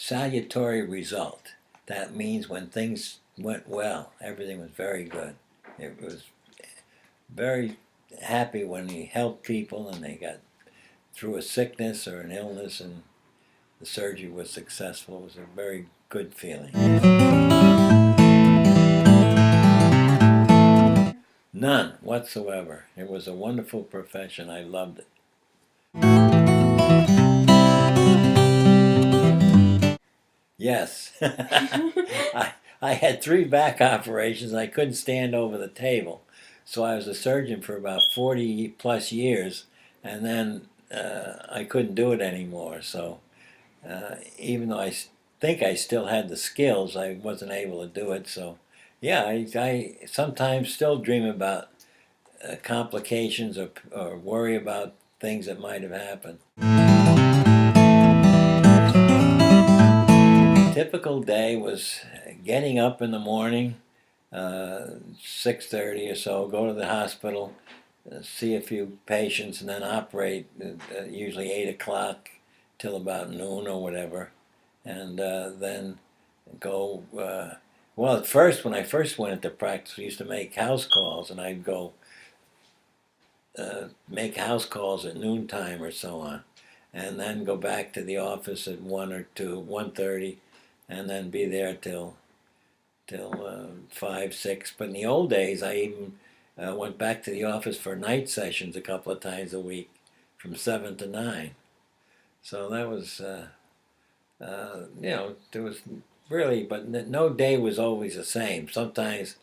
salutary result. That means when things went well, everything was very good. It was very happy when he helped people and they got through a sickness or an illness and the surgery was successful. It was a very good feeling. None whatsoever. It was a wonderful profession. I loved it. Yes. I had 3 back operations. I couldn't stand over the table. So I was a surgeon for about 40 plus years, and then I couldn't do it anymore. So even though I think I still had the skills, I wasn't able to do it. So yeah, I sometimes still dream about complications or worry about things that might have happened. Typical day was getting up in the morning, 6:30 or so, go to the hospital, see a few patients, and then operate usually 8 o'clock till about noon or whatever, and then go. Well, at first, when I first went into practice, we used to make house calls, and I'd go make house calls at noontime or so on, and then go back to the office at 1 or 2, 1:30, and then be there till 5, 6. But in the old days, I even went back to the office for night sessions a couple of times a week, from 7 to 9. So that was, there was really, but no day was always the same. Sometimes,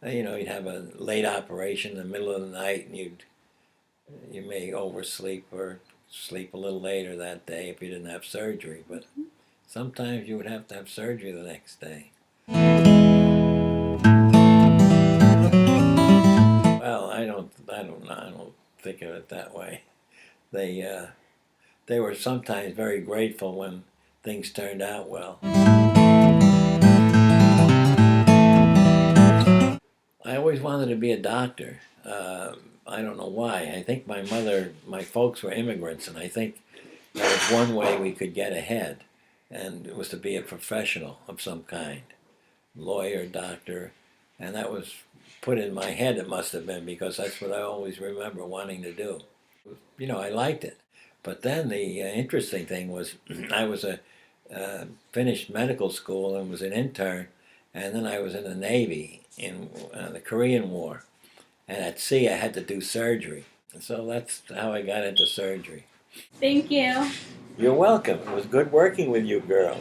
you'd have a late operation in the middle of the night, and you may oversleep or sleep a little later that day if you didn't have surgery. But sometimes you would have to have surgery the next day. Well, I don't know. I don't think of it that way. They were sometimes very grateful when things turned out well. I always wanted to be a doctor. I don't know why. I think my folks were immigrants, and I think that was one way we could get ahead, and it was to be a professional of some kind, lawyer, doctor, and that was put in my head, it must have been, because that's what I always remember wanting to do. I liked it. But then the interesting thing was I was finished medical school and was an intern, and then I was in the Navy in the Korean War. And at sea, I had to do surgery. So that's how I got into surgery. Thank you. You're welcome. It was good working with you, girl.